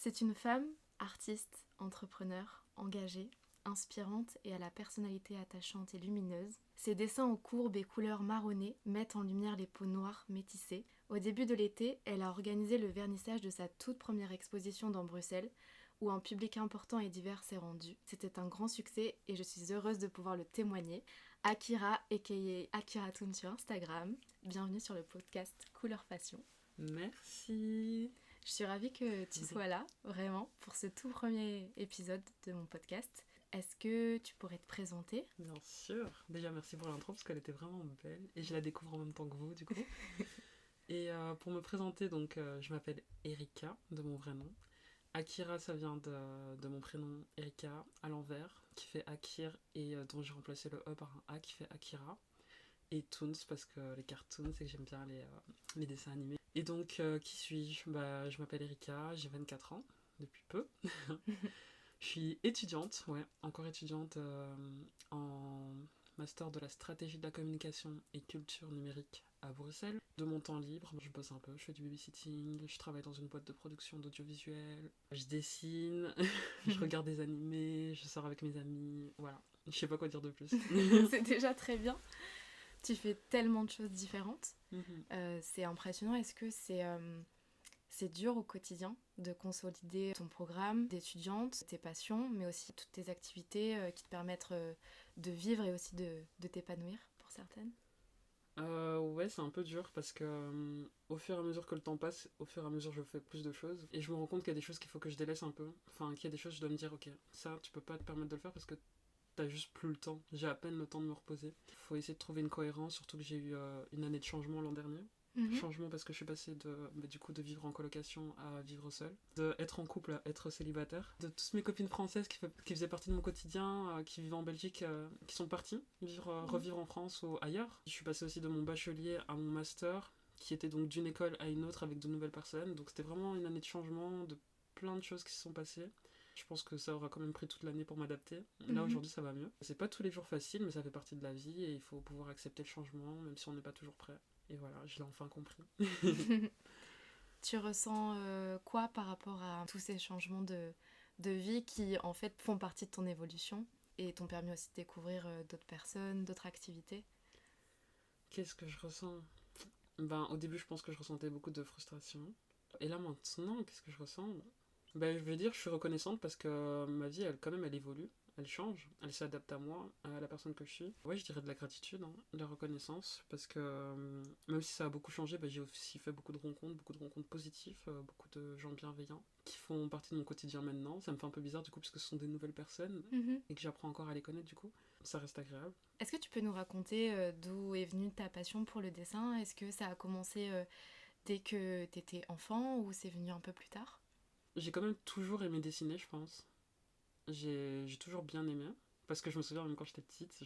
C'est une femme, artiste, entrepreneur, engagée, inspirante et à la personnalité attachante et lumineuse. Ses dessins aux courbes et couleurs marronnées mettent en lumière les peaux noires métissées. Au début de l'été, elle a organisé le vernissage de sa toute première exposition dans Bruxelles, où un public important et divers s'est rendu. C'était un grand succès et je suis heureuse de pouvoir le témoigner. Akira, aka Akira Toon sur Instagram. Bienvenue sur le podcast Couleur Passion. Merci. Je suis ravie que tu sois là, vraiment, pour ce tout premier épisode de mon podcast. Est-ce que tu pourrais te présenter ? Bien sûr. Déjà, merci pour l'intro parce qu'elle était vraiment belle et je la découvre en même temps que vous, du coup. Et pour me présenter, donc, je m'appelle Erika, de mon vrai nom. Akira, ça vient de mon prénom Erika, à l'envers, qui fait Akir et dont j'ai remplacé le E par un A qui fait Akira. Et Toons, parce que les cartoons, c'est que j'aime bien les dessins animés. Et donc, qui suis-je ? Je m'appelle Erika, j'ai 24 ans, depuis peu. Je suis étudiante, encore étudiante en master de la stratégie de la communication et culture numérique à Bruxelles. De mon temps libre, je bosse un peu, je fais du babysitting, je travaille dans une boîte de production d'audiovisuel, je dessine, je regarde des animés, je sors avec mes amis, voilà. Je sais pas quoi dire de plus. C'est déjà très bien. Tu fais tellement de choses différentes. C'est impressionnant. Est-ce que c'est dur au quotidien de consolider ton programme d'étudiante, tes passions, mais aussi toutes tes activités qui te permettent de vivre et aussi de t'épanouir pour certaines ? Ouais, c'est un peu dur parce que au fur et à mesure que le temps passe, au fur et à mesure je fais plus de choses et je me rends compte qu'il y a des choses qu'il faut que je délaisse un peu. Enfin, qu'il y a des choses je dois me dire, ok, ça tu peux pas te permettre de le faire parce que t'as juste plus le temps. J'ai à peine le temps de me reposer. Faut essayer de trouver une cohérence, surtout que j'ai eu une année de changement l'an dernier. Changement parce que je suis passée de vivre en colocation à vivre seule, de être en couple à être célibataire, de toutes mes copines françaises qui faisaient partie de mon quotidien, qui vivaient en Belgique, qui sont parties revivre en France ou ailleurs. Je suis passée aussi de mon bachelier à mon master, qui était donc d'une école à une autre avec de nouvelles personnes. Donc c'était vraiment une année de changement, de plein de choses qui se sont passées. Je pense que ça aura quand même pris toute l'année pour m'adapter. Là, aujourd'hui, ça va mieux. C'est pas tous les jours facile, mais ça fait partie de la vie et il faut pouvoir accepter le changement, même si on n'est pas toujours prêt. Et voilà, je l'ai enfin compris. Tu ressens quoi par rapport à tous ces changements de vie qui, en fait, font partie de ton évolution et t'ont permis aussi de découvrir d'autres personnes, d'autres activités ? Qu'est-ce que je ressens ? Au début, je pense que je ressentais beaucoup de frustration. Et là, maintenant, qu'est-ce que je ressens ? Je veux dire, je suis reconnaissante parce que ma vie, elle évolue. Elle change, elle s'adapte à moi, à la personne que je suis. Ouais, je dirais de la gratitude, de la reconnaissance, parce que même si ça a beaucoup changé, j'ai aussi fait beaucoup de rencontres positives, beaucoup de gens bienveillants qui font partie de mon quotidien maintenant. Ça me fait un peu bizarre du coup, parce que ce sont des nouvelles personnes et que j'apprends encore à les connaître du coup. Ça reste agréable. Est-ce que tu peux nous raconter d'où est venue ta passion pour le dessin ? Est-ce que ça a commencé dès que t'étais enfant ou c'est venu un peu plus tard ? J'ai quand même toujours aimé dessiner, je pense. J'ai toujours bien aimé. Parce que je me souviens, même quand j'étais petite,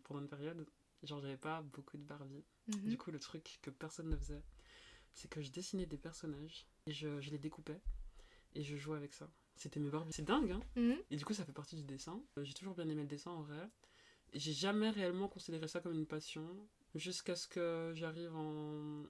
pendant une période, j'avais pas beaucoup de Barbie. Du coup, le truc que personne ne faisait, c'est que je dessinais des personnages et je les découpais et je jouais avec ça. C'était mes Barbies. C'est dingue, hein. Et du coup, ça fait partie du dessin. J'ai toujours bien aimé le dessin, en vrai. Et j'ai jamais réellement considéré ça comme une passion. Jusqu'à ce que j'arrive en...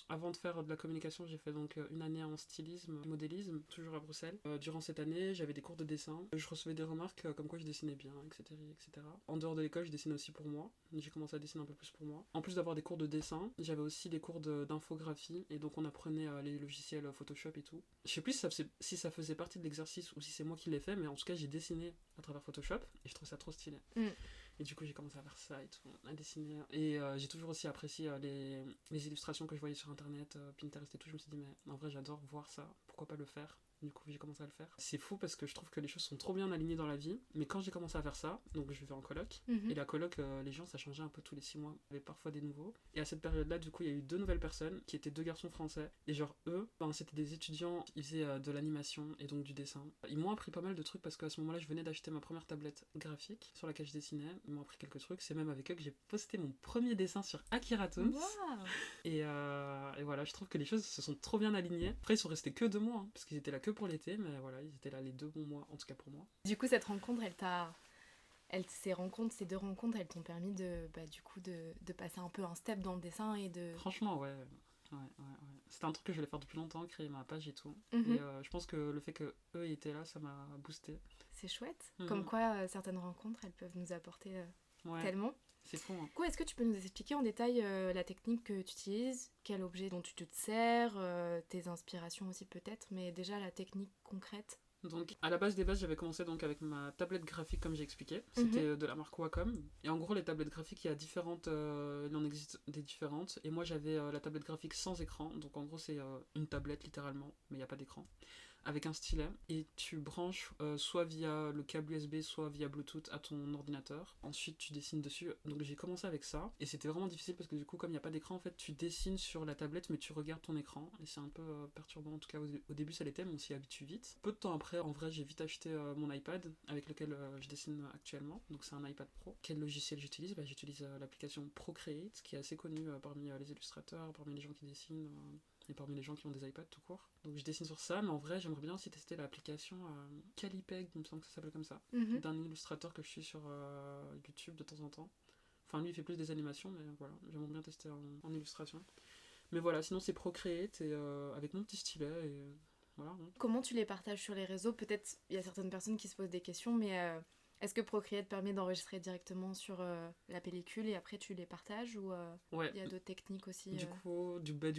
Avant de faire de la communication, j'ai fait donc une année en stylisme, modélisme, toujours à Bruxelles. Durant cette année, j'avais des cours de dessin. Je recevais des remarques comme quoi je dessinais bien, etc., etc. En dehors de l'école, je dessinais aussi pour moi. J'ai commencé à dessiner un peu plus pour moi. En plus d'avoir des cours de dessin, j'avais aussi des cours d'infographie. Et donc on apprenait les logiciels Photoshop et tout. Je sais plus si ça faisait partie de l'exercice ou si c'est moi qui l'ai fait, mais en tout cas, j'ai dessiné à travers Photoshop. Et je trouve ça trop stylé. Et du coup, j'ai commencé à faire ça et tout, à dessiner. Et j'ai toujours aussi apprécié les illustrations que je voyais sur internet, Pinterest et tout. Je me suis dit, mais en vrai, j'adore voir ça, pourquoi pas le faire ? Du coup, j'ai commencé à le faire. C'est fou parce que je trouve que les choses sont trop bien alignées dans la vie. Mais quand j'ai commencé à faire ça, donc je vivais en coloc. Et la coloc, les gens, ça changeait un peu tous les 6 mois. Il y avait parfois des nouveaux. Et à cette période-là, du coup, il y a eu 2 nouvelles personnes qui étaient 2 garçons français. Et eux, c'était des étudiants, ils faisaient de l'animation et donc du dessin. Ils m'ont appris pas mal de trucs parce qu'à ce moment-là, je venais d'acheter ma première tablette graphique sur laquelle je dessinais. Ils m'ont appris quelques trucs. C'est même avec eux que j'ai posté mon premier dessin sur Akira Toons. Wow. Et voilà, je trouve que les choses se sont trop bien alignées. Après, ils sont restés que 2 mois, parce qu'ils étaient là que pour l'été, mais voilà, ils étaient là les 2 bons mois, en tout cas pour moi. Du coup, cette rencontre, ces 2 rencontres, elles t'ont permis de passer un peu un step dans le dessin et de... Franchement, ouais. C'était un truc que je voulais faire depuis longtemps, créer ma page et tout. Et je pense que le fait qu'eux étaient là, ça m'a boosté. C'est chouette. Comme quoi, certaines rencontres, elles peuvent nous apporter tellement. C'est fou. Du coup, est-ce que tu peux nous expliquer en détail la technique que tu utilises, quel objet dont tu te sers, tes inspirations aussi peut-être, mais déjà la technique concrète? Donc, à la base des bases, j'avais commencé donc avec ma tablette graphique, comme j'ai expliqué. C'était de la marque Wacom. Et en gros, les tablettes graphiques, il en existe des différentes. Et moi, j'avais la tablette graphique sans écran. Donc, en gros, c'est une tablette, littéralement, mais il n'y a pas d'écran. Avec un stylet. Et tu branches soit via le câble USB, soit via Bluetooth à ton ordinateur. Ensuite, tu dessines dessus. Donc, j'ai commencé avec ça. Et c'était vraiment difficile parce que du coup, comme il n'y a pas d'écran, en fait, tu dessines sur la tablette, mais tu regardes ton écran. Et c'est un peu perturbant. En tout cas, au début, ça l'était, mais on s'y habitue vite. Peu de temps après, en vrai, j'ai vite acheté mon iPad avec lequel je dessine actuellement. Donc, c'est un iPad Pro. Quel logiciel j'utilise? J'utilise l'application Procreate, qui est assez connue parmi les illustrateurs, parmi les gens qui dessinent. Et parmi les gens qui ont des iPads tout court. Donc je dessine sur ça, mais en vrai j'aimerais bien aussi tester l'application Calipeg, il me semble que ça s'appelle comme ça, d'un illustrateur que je suis sur YouTube de temps en temps. Enfin lui il fait plus des animations, mais voilà, j'aimerais bien tester en illustration. Mais voilà, sinon c'est Procreate et avec mon petit stylet et voilà. Comment tu les partages sur les réseaux? Peut-être il y a certaines personnes qui se posent des questions, mais est-ce que Procreate permet d'enregistrer directement sur la pellicule et après tu les partages ou il y a d'autres techniques aussi Du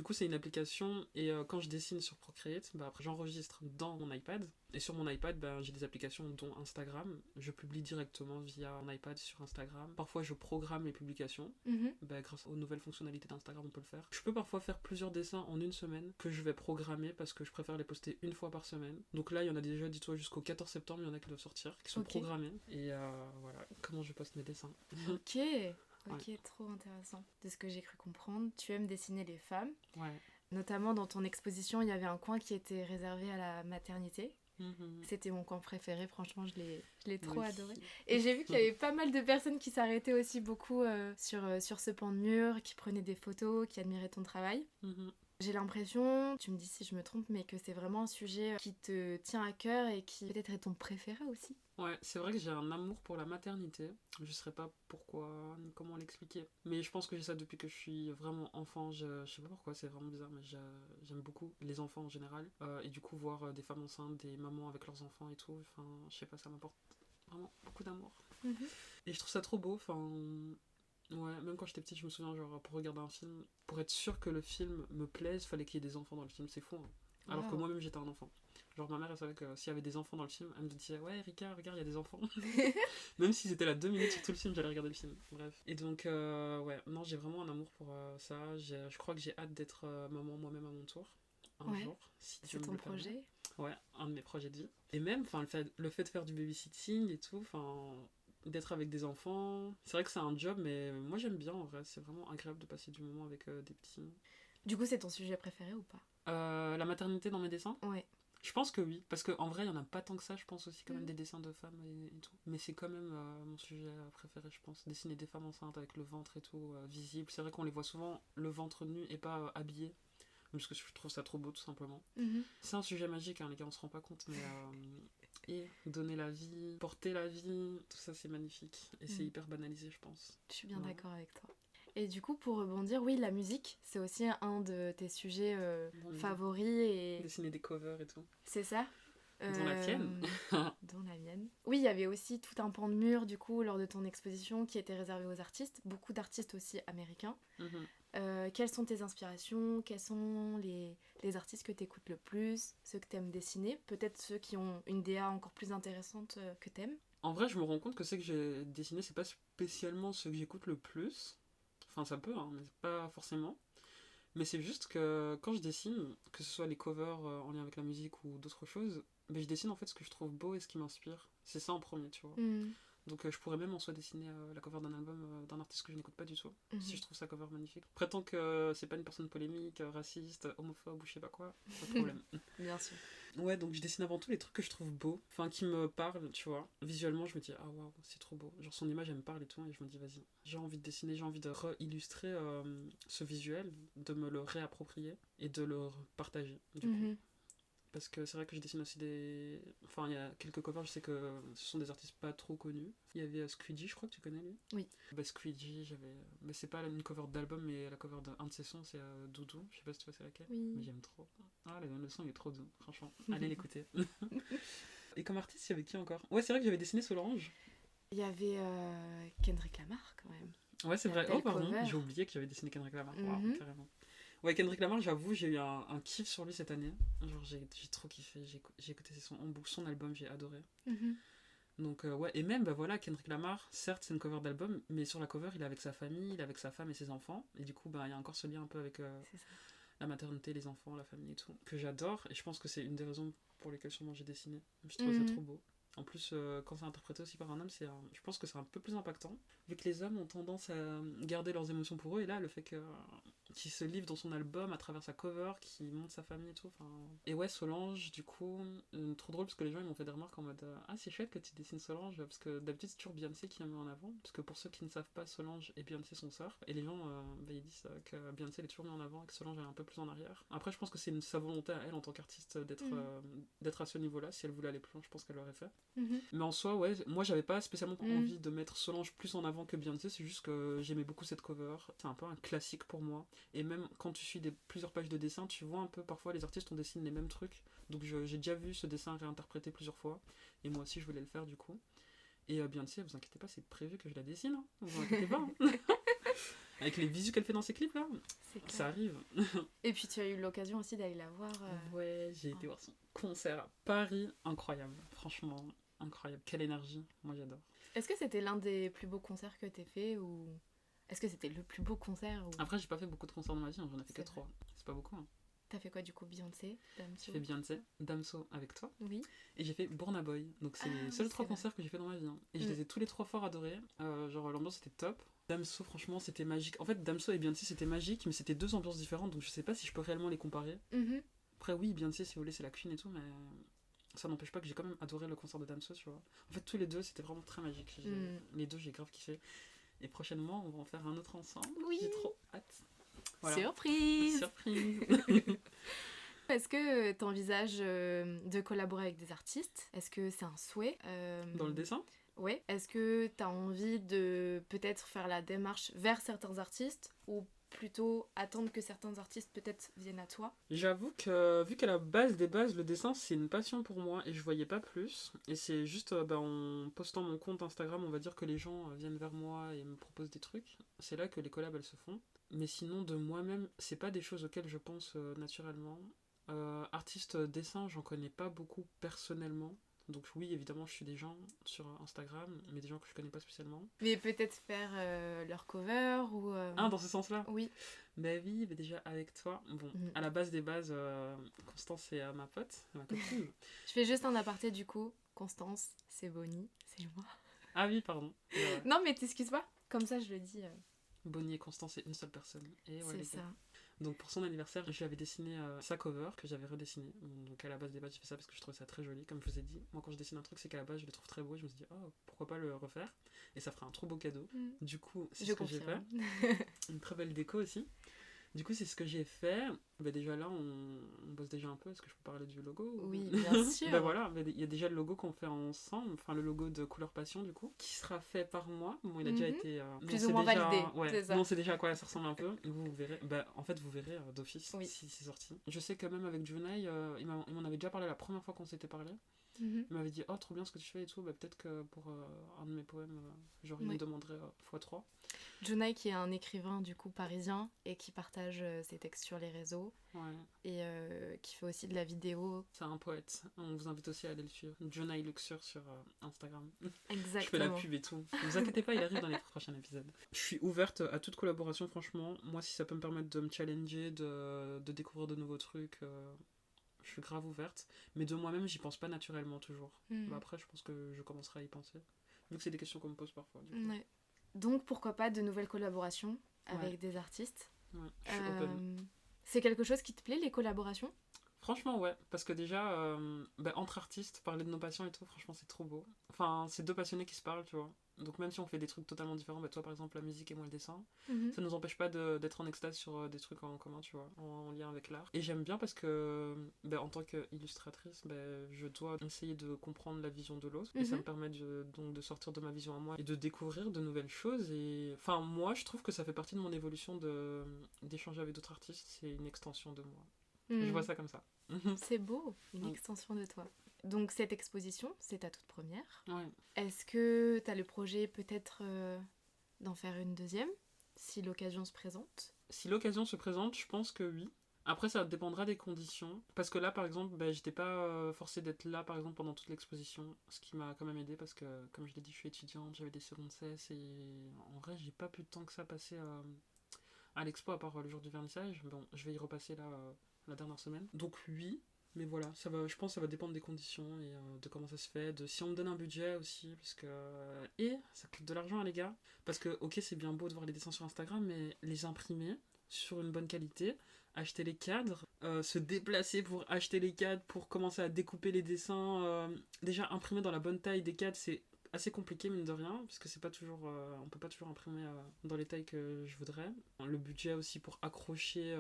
coup, c'est une application et quand je dessine sur Procreate, après j'enregistre dans mon iPad. Et sur mon iPad, j'ai des applications dont Instagram. Je publie directement via mon iPad sur Instagram. Parfois, je programme mes publications. Grâce aux nouvelles fonctionnalités d'Instagram, on peut le faire. Je peux parfois faire plusieurs dessins en une semaine que je vais programmer parce que je préfère les poster une fois par semaine. Donc là, il y en a déjà, dis-toi, jusqu'au 14 septembre, il y en a qui doivent sortir, qui sont programmés. Et voilà, comment je poste mes dessins. Ok, trop intéressant. De ce que j'ai cru comprendre, tu aimes dessiner les femmes. Ouais. Notamment dans ton exposition, il y avait un coin qui était réservé à la maternité. C'était mon coin préféré, franchement je l'ai trop adoré. Et j'ai vu qu'il y avait pas mal de personnes qui s'arrêtaient aussi beaucoup sur ce pan de mur, qui prenaient des photos, qui admiraient ton travail. J'ai l'impression, tu me dis si je me trompe, mais que c'est vraiment un sujet qui te tient à cœur et qui peut-être est ton préféré aussi. Ouais, c'est vrai que j'ai un amour pour la maternité. Je sais pas pourquoi, ni comment l'expliquer. Mais je pense que j'ai ça depuis que je suis vraiment enfant. Je sais pas pourquoi, c'est vraiment bizarre, mais j'aime beaucoup les enfants en général. Et du coup, voir des femmes enceintes, des mamans avec leurs enfants et tout, enfin, je sais pas, ça m'apporte vraiment beaucoup d'amour. Et je trouve ça trop beau, enfin... Ouais, même quand j'étais petite, je me souviens, genre, pour regarder un film, pour être sûr que le film me plaise, fallait qu'il y ait des enfants dans le film, c'est fou, hein. Alors que moi-même, j'étais un enfant. Genre, ma mère, elle savait que s'il y avait des enfants dans le film, elle me disait « Ouais, Erika, regarde, il y a des enfants. » Même s'ils étaient là 2 minutes sur tout le film, j'allais regarder le film. Bref. Et donc, ouais, non, j'ai vraiment un amour pour ça. Je crois que j'ai hâte d'être maman moi-même à mon tour. Un jour, si Dieu me le permet. C'est ton projet? Ouais, un de mes projets de vie. Et même, le fait de faire du babysitting et tout, d'être avec des enfants, c'est vrai que c'est un job, mais moi j'aime bien en vrai, c'est vraiment agréable de passer du moment avec des petits. Du coup, c'est ton sujet préféré ou pas? La maternité dans mes dessins? Ouais. Je pense que oui, parce qu'en vrai il n'y en a pas tant que ça, je pense aussi quand même des dessins de femmes et tout. Mais c'est quand même mon sujet préféré, je pense. Dessiner des femmes enceintes avec le ventre et tout, visible. C'est vrai qu'on les voit souvent le ventre nu et pas habillé. Parce que je trouve ça trop beau tout simplement. C'est un sujet magique, hein, les gars, on se rend pas compte, mais et donner la vie, porter la vie, tout ça c'est magnifique. Et c'est hyper banalisé, je pense. Je suis bien d'accord avec toi. Et du coup, pour rebondir, oui, la musique, c'est aussi un de tes sujets favoris. Et... Dessiner des covers et tout. C'est ça. Dont la tienne. Dont la mienne. Oui, il y avait aussi tout un pan de mur, du coup, lors de ton exposition, qui était réservé aux artistes. Beaucoup d'artistes aussi américains. Quelles sont tes inspirations? Quels sont les artistes que tu écoutes le plus? Ceux que tu aimes dessiner? Peut-être ceux qui ont une DA encore plus intéressante que tu aimes? En vrai, je me rends compte que ceux que j'ai dessinés, c'est pas spécialement ceux que j'écoute le plus. Enfin, ça peut, hein, mais pas forcément. Mais c'est juste que quand je dessine, que ce soit les covers en lien avec la musique ou d'autres choses, je dessine en fait ce que je trouve beau et ce qui m'inspire. C'est ça en premier, tu vois. Donc je pourrais même en soi dessiner la cover d'un album d'un artiste que je n'écoute pas du tout, si je trouve sa cover magnifique. Prétends que c'est pas une personne polémique, raciste, homophobe ou je sais pas quoi, pas de problème. Bien sûr. Ouais, donc je dessine avant tout les trucs que je trouve beaux, enfin qui me parlent, tu vois. Visuellement, je me dis, ah waouh, c'est trop beau. Genre son image, elle me parle et tout, et je me dis, vas-y, j'ai envie de dessiner, j'ai envie de réillustrer ce visuel, de me le réapproprier et de le partager, du coup. parce que c'est vrai que je dessine aussi des... Enfin, il y a quelques covers, je sais que ce sont des artistes pas trop connus. Il y avait Squeezie, je crois que tu connais lui. Oui. Squeezie, j'avais... Mais c'est pas une cover d'album, mais la cover d'un de ses sons, c'est Doudou. Je sais pas si tu vois c'est laquelle. Oui. Mais j'aime trop. Ah, le son il est trop doux, franchement. Allez l'écouter. Et comme artiste, il y avait qui encore? Ouais, c'est vrai que j'avais dessiné Solange. Il y avait Kendrick Lamar quand même. Ouais, c'est vrai. Oh, pardon, cover. j'ai oublié que j'avais dessiné Kendrick Lamar. Wow, carrément. Ouais, Kendrick Lamar, j'avoue, j'ai eu un kiff sur lui cette année. Genre, j'ai trop kiffé. J'ai écouté ses sons en boucle, son album, j'ai adoré. Donc, ouais, et même, bah voilà, Kendrick Lamar, certes, c'est une cover d'album, mais sur la cover, il est avec sa famille, il est avec sa femme et ses enfants. Et du coup, bah, il y a encore ce lien un peu avec la maternité, les enfants, la famille et tout, que j'adore. Et je pense que c'est une des raisons pour lesquelles sûrement j'ai dessiné. Je trouve ça trop beau. En plus, quand c'est interprété aussi par un homme, je pense que c'est un peu plus impactant. Vu que les hommes ont tendance à garder leurs émotions pour eux, et là, le fait qu'il se livre dans son album à travers sa cover, qu'il montre sa famille et tout. Et ouais, Solange, du coup, trop drôle parce que les gens ils m'ont fait des remarques en mode ah, c'est chouette que tu dessines Solange, parce que d'habitude c'est toujours Beyoncé qui la met en avant. Parce que pour ceux qui ne savent pas, Solange et Beyoncé sont sœurs. Et les gens ils disent que Beyoncé elle est toujours mise en avant et que Solange elle est un peu plus en arrière. Après, je pense que c'est sa volonté à elle en tant qu'artiste d'être à ce niveau-là. Si elle voulait aller plus loin, je pense qu'elle l'aurait fait. Mais en soi, ouais, moi j'avais pas spécialement envie de mettre Solange plus en avant que Beyoncé, c'est juste que j'aimais beaucoup cette cover. C'est un peu un classique pour moi. Et même quand tu suis plusieurs pages de dessin, tu vois un peu parfois les artistes on dessine les mêmes trucs. Donc j'ai déjà vu ce dessin réinterprété plusieurs fois. Et moi aussi je voulais le faire du coup. Et Beyoncé, vous inquiétez pas, c'est prévu que je la dessine. Hein. Vous inquiétez pas. Hein. Avec les visuels qu'elle fait dans ses clips là, ça arrive. Et puis tu as eu l'occasion aussi d'aller la voir. Ouais, j'ai été voir son concert à Paris. Incroyable, franchement. Incroyable, quelle énergie, moi j'adore. Est-ce que c'était l'un des plus beaux concerts que t'aies fait ou est-ce que c'était le plus beau concert ou... Après j'ai pas fait beaucoup de concerts dans ma vie, j'en ai fait que 3, c'est pas beaucoup. Hein. T'as fait quoi du coup? Beyoncé, Damso? J'ai fait Beyoncé, Damso avec toi. Oui. Et j'ai fait Burna Boy, donc c'est les seuls 3 concerts que j'ai fait dans ma vie. Hein. Et je les ai tous les 3 fort adorés, genre l'ambiance était top. Damso franchement c'était magique, en fait Damso et Beyoncé c'était magique, mais c'était 2 ambiances différentes, donc je sais pas si je peux réellement les comparer. Après oui, Beyoncé si vous voulez c'est la queen et tout, mais... ça n'empêche pas que j'ai quand même adoré le concert de Damso, tu vois. En fait, tous les deux, c'était vraiment très magique. Les deux, j'ai grave kiffé. Et prochainement, on va en faire un autre ensemble. Oui. J'ai trop hâte. Voilà. Surprise. Surprise. Est-ce que tu envisages de collaborer avec des artistes? Est-ce que c'est un souhait Dans le dessin? Ouais. Est-ce que tu as envie de peut-être faire la démarche vers certains artistes ou plutôt attendre que certains artistes peut-être viennent à toi? J'avoue que vu qu'à la base des bases, le dessin c'est une passion pour moi et je voyais pas plus. Et c'est juste en postant mon compte Instagram, on va dire que les gens viennent vers moi et me proposent des trucs. C'est là que les collabs elles se font. Mais sinon de moi-même, c'est pas des choses auxquelles je pense naturellement. Artiste dessin, j'en connais pas beaucoup personnellement. Donc oui, évidemment, je suis des gens sur Instagram, mais des gens que je connais pas spécialement. Mais peut-être faire leur cover ou... Ah, dans ce sens-là? Oui. Bah oui, mais déjà avec toi. Bon, à la base des bases, Constance c'est ma pote, ma copine. Je fais juste un aparté du coup. Constance, c'est Bonnie, c'est moi. Ah oui, pardon. Non, mais t'excuses pas. Comme ça, je le dis. Bonnie et Constance, c'est une seule personne. Et c'est ça. Donc pour son anniversaire, je lui avais dessiné sa cover que j'avais redessiné. Donc à la base des bases, j'ai fait ça parce que je trouvais ça très joli. Comme je vous ai dit, moi quand je dessine un truc, c'est qu'à la base je le trouve très beau. Je me suis dit, oh, pourquoi pas le refaire? Et ça ferait un trop beau cadeau. Du coup, c'est ce que j'ai fait. Une très belle déco aussi. Du coup, c'est ce que j'ai fait. Bah, déjà là, on bosse déjà un peu. Est-ce que je peux parler du logo? Oui, bien sûr. Bah voilà, il y a déjà le logo qu'on fait ensemble, enfin le logo de Couleur Passion du coup, qui sera fait par moi. Bon, il a déjà été plus ou moins validé. Ouais, c'est ça. non, c'est déjà à quoi ça ressemble un peu. Vous verrez. Bah en fait, vous verrez d'office si c'est sorti. Je sais que même avec Junai, il m'en avait déjà parlé la première fois qu'on s'était parlé. Il m'avait dit oh trop bien ce que tu fais et tout, bah peut-être que pour un de mes poèmes genre il me demanderait x3. Junai qui est un écrivain du coup parisien et qui partage ses textes sur les réseaux et qui fait aussi de la vidéo. C'est un poète, on vous invite aussi à aller le suivre. Junai Luxure sur Instagram. Exactement. Je fais la pub et tout, ne vous inquiétez pas, il arrive dans les prochains épisodes. Je suis ouverte à toute collaboration franchement, moi si ça peut me permettre de me challenger, de découvrir de nouveaux trucs, je suis grave ouverte, mais de moi-même j'y pense pas naturellement toujours. Bah, après je pense que je commencerai à y penser, vu que c'est des questions qu'on me pose parfois. Du coup. Ouais. Donc pourquoi pas de nouvelles collaborations avec des artistes? Ouais, je suis open. C'est quelque chose qui te plaît, les collaborations? Franchement ouais, parce que déjà entre artistes, parler de nos passions et tout, franchement c'est trop beau. Enfin c'est 2 passionnés qui se parlent, tu vois. Donc même si on fait des trucs totalement différents, bah, toi par exemple la musique et moi le dessin, Mhm. ça nous empêche pas d'être en extase sur des trucs en commun, tu vois, en lien avec l'art. Et j'aime bien parce que bah, en tant qu'illustratrice, bah, je dois essayer de comprendre la vision de l'autre. Et ça me permet donc de sortir de ma vision à moi et de découvrir de nouvelles choses. Et enfin, moi je trouve que ça fait partie de mon évolution d'échanger avec d'autres artistes. C'est une extension de moi. Je vois ça comme ça. C'est beau, une Oui. extension de toi. Donc cette exposition, c'est ta toute première. Ouais. Est-ce que tu as le projet peut-être d'en faire une deuxième, si l'occasion se présente? Si l'occasion se présente, je pense que oui. Après, ça dépendra des conditions. Parce que là, par exemple, bah, j'étais pas forcée d'être là, par exemple, pendant toute l'exposition. Ce qui m'a quand même aidé parce que, comme je l'ai dit, je suis étudiante, j'avais des secondes cesses et en vrai, j'ai pas pu tant que ça passer à l'expo à part le jour du vernissage. Bon, je vais y repasser là la dernière semaine. Donc, oui. Mais voilà, ça va, je pense que ça va dépendre des conditions et de comment ça se fait, de si on me donne un budget aussi, parce que... Et ça coûte de l'argent, hein, les gars. Parce que, ok, c'est bien beau de voir les dessins sur Instagram, mais les imprimer sur une bonne qualité, acheter les cadres, se déplacer pour acheter les cadres, pour commencer à découper les dessins, déjà imprimer dans la bonne taille des cadres, c'est assez compliqué mine de rien, puisque c'est pas toujours, on peut pas toujours imprimer dans les tailles que je voudrais. Le budget aussi pour accrocher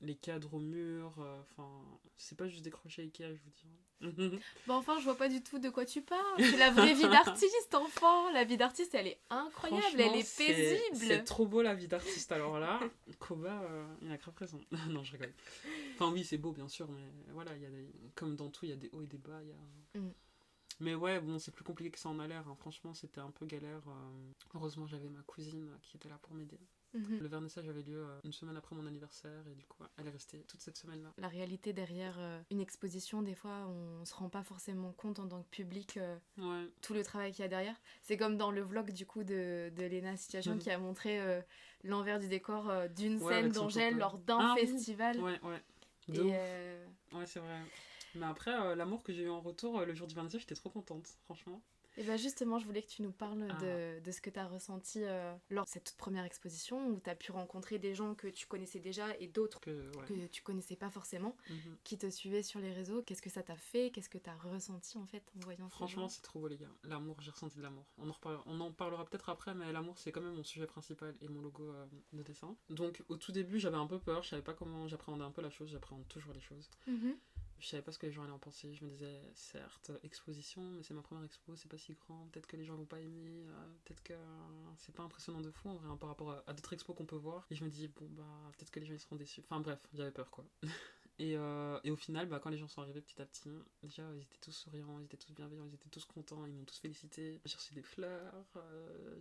les cadres au mur, enfin, c'est pas juste des crochets Ikea, je vous dis. Bon, enfin, je vois pas du tout de quoi tu parles. C'est la vraie vie d'artiste, enfant. La vie d'artiste, elle est incroyable, elle est paisible. C'est trop beau la vie d'artiste. Alors là, Koba, il a grave raison. Non, je rigole. Enfin oui, c'est beau bien sûr, mais voilà, comme dans tout, il y a des hauts et des bas. Mais ouais, bon, c'est plus compliqué que ça en a l'air. Hein. Franchement, c'était un peu galère. Heureusement, j'avais ma cousine qui était là pour m'aider. Le vernissage avait lieu une semaine après mon anniversaire et du coup, elle est restée toute cette semaine-là. La réalité derrière une exposition, des fois, on se rend pas forcément compte en tant que public tout le travail qu'il y a derrière. C'est comme dans le vlog du coup de Léna Situation qui a montré l'envers du décor d'une scène d'Angèle lors d'un festival. Oui. Ouais. Ouais, c'est vrai. Mais après, l'amour que j'ai eu en retour le jour du vernissage, j'étais trop contente, franchement. Et bien justement, je voulais que tu nous parles de ce que tu as ressenti lors de cette toute première exposition où tu as pu rencontrer des gens que tu connaissais déjà et d'autres que tu connaissais pas forcément, qui te suivaient sur les réseaux. Qu'est-ce que ça t'a fait? Qu'est-ce que tu as ressenti en fait en voyant ça? Franchement, c'est trop beau les gars. L'amour, j'ai ressenti de l'amour. On en parlera peut-être après, mais l'amour, c'est quand même mon sujet principal et mon logo de dessin. Donc au tout début, j'avais un peu peur, je savais pas comment j'appréhendais un peu la chose, j'appréhende toujours les choses. Je savais pas ce que les gens allaient en penser. Je me disais, certes, exposition, mais c'est ma première expo, c'est pas si grand. Peut-être que les gens vont pas aimer. Peut-être que c'est pas impressionnant de fou en vrai, par rapport à d'autres expos qu'on peut voir. Et je me dis, bon, bah, peut-être que les gens ils seront déçus. Enfin bref, j'avais peur quoi. Et au final, bah, quand les gens sont arrivés petit à petit, déjà ils étaient tous souriants, ils étaient tous bienveillants, ils étaient tous contents, ils m'ont tous félicité. J'ai reçu des fleurs,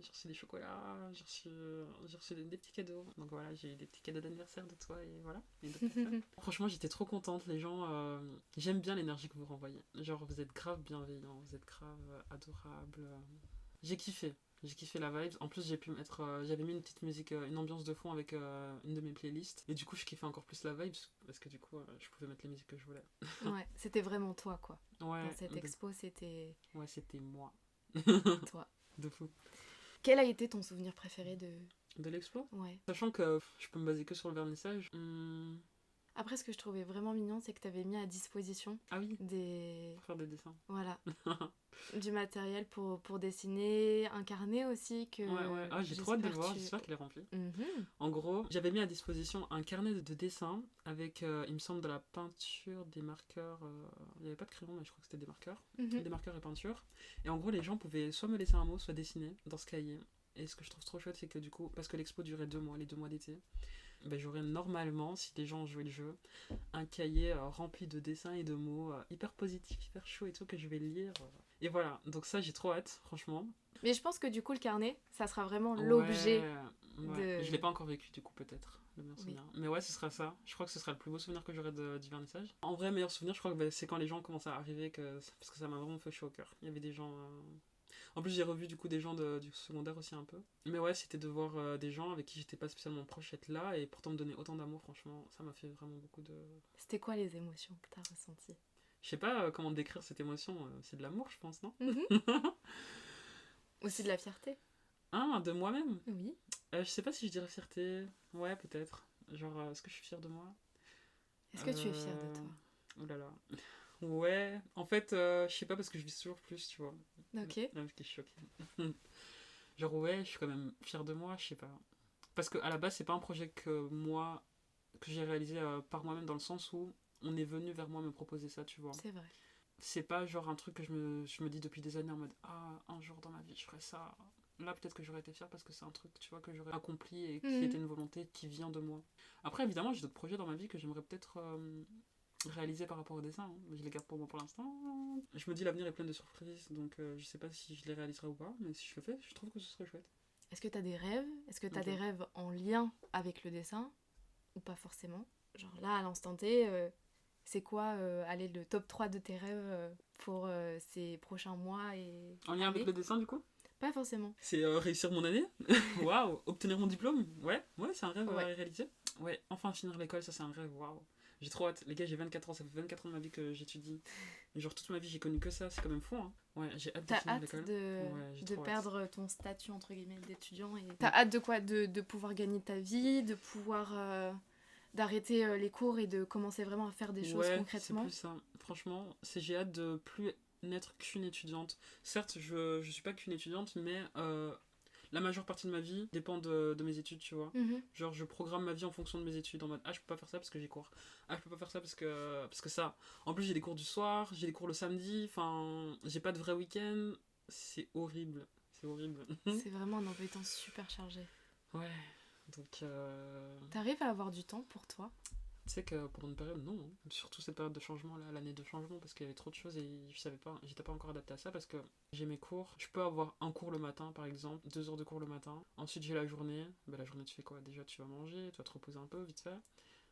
j'ai reçu des chocolats, j'ai reçu des petits cadeaux. Donc voilà, j'ai eu des petits cadeaux d'anniversaire de toi et voilà. Et franchement, j'étais trop contente. Les gens, j'aime bien l'énergie que vous renvoyez. Genre, vous êtes grave bienveillants, vous êtes grave adorables. J'ai kiffé. J'ai kiffé la vibe. En plus, j'ai pu mettre. J'avais mis une petite musique, une ambiance de fond avec une de mes playlists. Et du coup, je kiffais encore plus la vibe parce que du coup, je pouvais mettre les musiques que je voulais. Ouais, c'était vraiment toi, quoi. Ouais. Dans cette expo, c'était. Ouais, c'était moi. Toi. De fou. Quel a été ton souvenir préféré de l'expo? Ouais. Sachant que je peux me baser que sur le vernissage. Après, ce que je trouvais vraiment mignon, c'est que tu avais mis à disposition pour faire des dessins. Voilà. Du matériel pour dessiner, un carnet aussi que... Ouais. Ah, j'ai trop hâte de le voir, j'espère qu'il est rempli. En gros, j'avais mis à disposition un carnet de dessins avec, il me semble, de la peinture, des marqueurs... Il n'y avait pas de crayon, mais je crois que c'était des marqueurs. Des marqueurs et peinture. Et en gros, les gens pouvaient soit me laisser un mot, soit dessiner dans ce cahier. Et ce que je trouve trop chouette, c'est que du coup, parce que l'expo durait 2 mois, les 2 mois d'été, ben, j'aurais normalement, si les gens ont joué le jeu, un cahier rempli de dessins et de mots hyper positifs, hyper chaud et tout, que je vais lire. Et voilà, donc ça j'ai trop hâte, franchement. Mais je pense que du coup le carnet, ça sera vraiment l'objet de... Je l'ai pas encore vécu du coup peut-être, le meilleur souvenir. Mais ouais, ce sera ça. Je crois que ce sera le plus beau souvenir que j'aurai du vernissage. En vrai, meilleur souvenir, je crois que c'est quand les gens commencent à arriver, parce que ça m'a vraiment fait chaud au cœur. Il y avait des gens... En plus, j'ai revu du coup des gens du secondaire aussi un peu. Mais ouais, c'était de voir des gens avec qui j'étais pas spécialement proche être là et pourtant me donner autant d'amour, franchement, ça m'a fait vraiment beaucoup de... C'était quoi les émotions que t'as ressenties? Je sais pas comment décrire cette émotion, c'est de l'amour, je pense, non? Aussi de la fierté? Ah, de moi-même? Oui. Je sais pas si je dirais fierté. Ouais, peut-être. Genre, est-ce que je suis fière de moi? Est-ce que tu es fière de toi? Oh là là. Ouais, en fait, je sais pas parce que je vis toujours plus, tu vois. Ok. Là, je suis choquée. Genre, ouais, je suis quand même fière de moi, je sais pas. Parce qu'à la base, c'est pas un projet que j'ai réalisé par moi-même, dans le sens où on est venu vers moi me proposer ça, tu vois. C'est vrai. C'est pas genre un truc que je me dis depuis des années en mode ah, un jour dans ma vie je ferai ça. Là, peut-être que j'aurais été fière parce que c'est un truc, tu vois, que j'aurais accompli et qui était une volonté qui vient de moi. Après, évidemment, j'ai d'autres projets dans ma vie que j'aimerais peut-être réaliser par rapport au dessin, hein. Mais je les garde pour moi pour l'instant. Je me dis l'avenir est plein de surprises, donc je sais pas si je les réaliserai ou pas, mais si je le fais, je trouve que ce serait chouette. Est-ce que t'as des rêves? Est-ce que t'as des rêves en lien avec le dessin? Ou pas forcément? Genre là, à l'instant T, c'est quoi allez, le top 3 de tes rêves pour ces prochains mois et En lien avec le dessin, du coup? Pas forcément. C'est réussir mon année. Waouh. Obtenir mon diplôme. Ouais, c'est un rêve à réaliser. Ouais, enfin finir l'école, ça c'est un rêve. Waouh. J'ai trop hâte. Les gars, j'ai 24 ans, ça fait 24 ans de ma vie que j'étudie. Et genre toute ma vie, j'ai connu que ça, c'est quand même fou, hein. Ouais, j'ai hâte de finir l'école. De perdre ton statut entre guillemets d'étudiant et t'as hâte de quoi? De pouvoir gagner ta vie, de pouvoir d'arrêter les cours et de commencer vraiment à faire des choses concrètement. C'est plus ça. Franchement, j'ai hâte de plus n'être qu'une étudiante. Certes, je suis pas qu'une étudiante, mais la majeure partie de ma vie dépend de mes études, tu vois. Genre, je programme ma vie en fonction de mes études, en mode ah, je peux pas faire ça parce que j'ai cours. Ah, je peux pas faire ça parce que ça. En plus, j'ai des cours du soir, j'ai des cours le samedi, enfin, j'ai pas de vrai week-end. C'est horrible. C'est horrible. C'est vraiment un emploi du temps super chargé. Ouais, donc. T'arrives à avoir du temps pour toi? Tu sais que pour une période, non. Surtout cette période de changement, là, l'année de changement, parce qu'il y avait trop de choses et je savais pas, j'étais pas encore adapté à ça parce que j'ai mes cours. Je peux avoir un cours le matin, par exemple, 2 heures de cours le matin. Ensuite, j'ai la journée. Ben, la journée, tu fais quoi? Déjà, tu vas manger, tu vas te reposer un peu, vite fait.